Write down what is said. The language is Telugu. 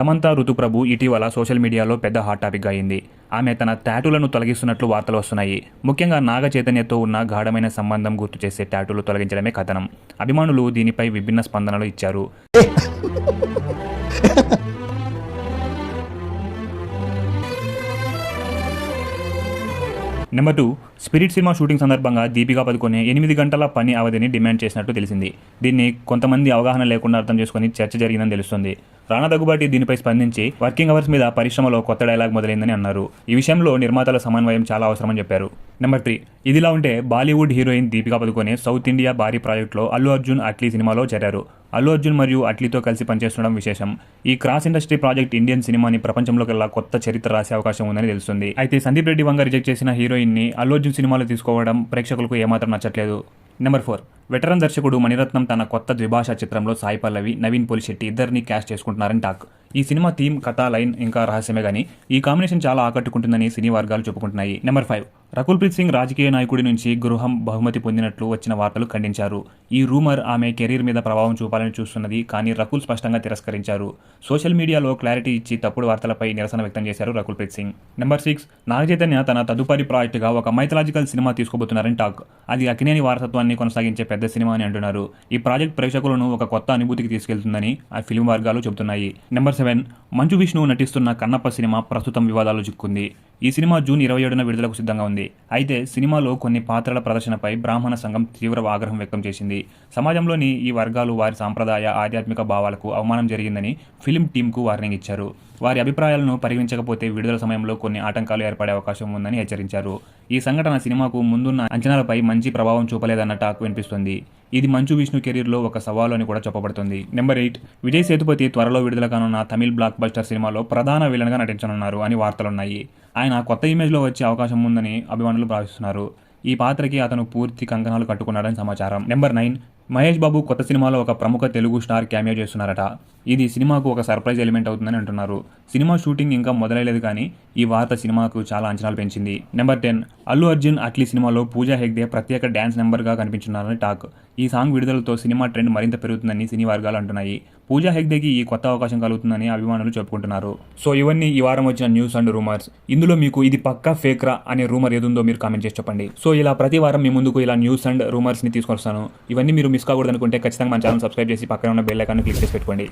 సమంత ఋతుప్రభు ఇటీవల సోషల్ మీడియాలో పెద్ద హాట్ టాపిక్గా అయింది. ఆమె తన టాటూలను తొలగిస్తున్నట్లు వార్తలు వస్తున్నాయి. ముఖ్యంగా నాగ చైతన్యతో ఉన్న గాఢమైన సంబంధం గుర్తు చేసే టాటూలు తొలగించడమే కథనం. అభిమానులు దీనిపై విభిన్న స్పందనలు ఇచ్చారు. నెంబర్ 2, స్పిరిట్ సినిమా షూటింగ్ సందర్భంగా దీపికా పదుకొనే 8 గంటల పని అవధిని డిమాండ్ చేసినట్టు తెలిసింది. దీన్ని కొంతమంది అవగాహన లేకుండా అర్థం చేసుకుని చర్చ జరిగిందని తెలుస్తుంది. రానా దగ్గుబాటి దీనిపై స్పందించి వర్కింగ్ అవర్స్ మీద పరిశ్రమలో కొత్త డైలాగ్ మొదలైందని అన్నారు. ఈ విషయంలో నిర్మాతల సమన్వయం చాలా అవసరమని చెప్పారు. నెంబర్ 3, ఇదిలా ఉంటే Bollywood heroine Deepika Padukone south India భారీ ప్రాజెక్టులో అల్లు అర్జున్ అట్లీ సినిమాలో చేరారు. అల్లు అర్జున్ మరియు అట్లీతో కలిసి పనిచేస్తుండడం విశేషం. ఈ క్రాస్ ఇండస్ట్రీ ప్రాజెక్ట్ ఇండియన్ సినిమాని ప్రపంచంలోకెల్లా కొత్త చరిత్ర రాసే అవకాశం ఉందని తెలుస్తుంది. అయితే సందీప్ రెడ్డి వంగ రిజెక్ట్ చేసిన హీరోయిన్ ని అల్లు అర్జున్ సినిమాలో తీసుకోవడం ప్రేక్షకులకు ఏమాత్రం నచ్చట్లేదు. నెంబర్ 4, వెటరన్ దర్శకుడు మణిరత్నం తన కొత్త ద్విభాషా చిత్రంలో సాయి పల్లవి, నవీన్ పోలిశెట్టి ఇద్దరిని క్యాస్ట్ చేసుకుంటున్నారని టాక్. ఈ సినిమా థీమ్, కథ, లైన్ ఇంకా రహస్యమే గానీ ఈ కాంబినేషన్ చాలా ఆకట్టుకుంటుందని సినీ వర్గాలు చెప్పుకుంటున్నాయి. నెంబర్ 5, రకుల్ ప్రీత్ సింగ్ రాజకీయ నాయకుడి నుంచి గృహం బహుమతి పొందినట్లు వచ్చిన వార్తలు ఖండించారు. ఈ రూమర్ ఆమె కెరీర్ మీద ప్రభావం చూపాలని చూస్తున్నది, కానీ రకుల్ స్పష్టంగా తిరస్కరించారు. సోషల్ మీడియాలో క్లారిటీ ఇచ్చి తప్పుడు వార్తలపై నిరసన వ్యక్తం చేశారు రకుల్ ప్రీత్ సింగ్. నెంబర్ 6, నాగ చైతన్య తన తదుపరి ప్రాజెక్టుగా ఒక మైథలాజికల్ సినిమా తీసుకోబోతున్నారని టాక్. అది అక్కినేని వారసత్వాన్ని కొనసాగించే పెద్ద సినిమా అని అంటున్నారు. ఈ ప్రాజెక్ట్ ప్రేక్షకులను ఒక కొత్త అనుభూతికి తీసుకెళ్తుందని ఆ ఫిల్మ్ వర్గాలు చెబుతున్నాయి. నెంబర్ 7, మంచు విష్ణు నటిస్తున్న కన్నప్ప సినిమా ప్రస్తుతం వివాదాలు చిక్కుంది. ఈ సినిమా జూన్ 27న విడుదలకు సిద్ధంగా ఉంది. అయితే సినిమాలో కొన్ని పాత్రల ప్రదర్శనపై బ్రాహ్మణ సంఘం తీవ్ర ఆగ్రహం వ్యక్తం చేసింది. సమాజంలోని ఈ వర్గాలు వారి సాంప్రదాయ, ఆధ్యాత్మిక భావాలకు అవమానం జరిగిందని ఫిల్మ్ టీంకు వార్నింగ్ ఇచ్చారు. వారి అభిప్రాయాలను పరిగణించకపోతే విడుదల సమయంలో కొన్ని ఆటంకాలు ఏర్పడే అవకాశం ఉందని హెచ్చరించారు. ఈ సంఘటన సినిమాకు ముందున్న అంచనాలపై మంచి ప్రభావం చూపలేదన్న టాక్ వినిపిస్తుంది. ఇది మంచు విష్ణు కెరీర్లో ఒక సవాలు అని కూడా చెప్పబడుతుంది. నెంబర్ 8, విజయ్ సేతుపతి త్వరలో విడుదల కానున్న తమిళ్ బ్లాక్ బస్టర్ సినిమాలో ప్రధాన విలన్గా నటించనున్నారు అని వార్తలున్నాయి. ఆయన కొత్త ఇమేజ్లో వచ్చే అవకాశం ఉందని అభిమానులు భావిస్తున్నారు. ఈ పాత్రకి అతను పూర్తి కంకణాలు కట్టుకున్నాడని సమాచారం. నెంబర్ 9, మహేష్ బాబు కొత్త సినిమాలో ఒక ప్రముఖ తెలుగు స్టార్ క్యామియో చేస్తున్నారట. ఇది సినిమాకు ఒక సర్ప్రైజ్ ఎలిమెంట్ అవుతుందని అంటున్నారు. సినిమా షూటింగ్ ఇంకా మొదలైలేదు, కానీ ఈ వార్త సినిమాకు చాలా అంచనాలు పెంచింది. నెంబర్ 10, అల్లు అర్జున్ అట్లీ సినిమాలో పూజా హెగ్డే ప్రత్యేక డ్యాన్స్ నెంబర్గా కనిపించున్నారని టాక్. ఈ సాంగ్ విడుదలతో సినిమా ట్రెండ్ మరింత పెరుగుతుందని సినీ వర్గాలు అంటున్నాయి. పూజా హెగ్డేకి ఈ కొత్త అవకాశం కలుగుతుందని అభిమానులు చెప్పుకుంటున్నారు. సో ఇవన్నీ ఈ వారం వచ్చిన న్యూస్ అండ్ రూమర్స్. ఇందులో మీకు ఇది పక్కా ఫేక్రా అనే రూమర్ ఏదుందో మీరు కామెంట్ చేసి చెప్పండి. సో ఇలా ప్రతి వారం మీ ముందుకు ఇలా న్యూస్ అండ్ రూమర్స్ని తీసుకొస్తాను. ఇవన్నీ మీరు మిస్ కాకూడదు అనుకుంటే ఖచ్చితంగా మన ఛానల్ సబ్స్క్రైబ్ చేసి పక్కన ఉన్న బెల్ ఐకాన్ క్లిక్ చేసి పెట్టుకోండి.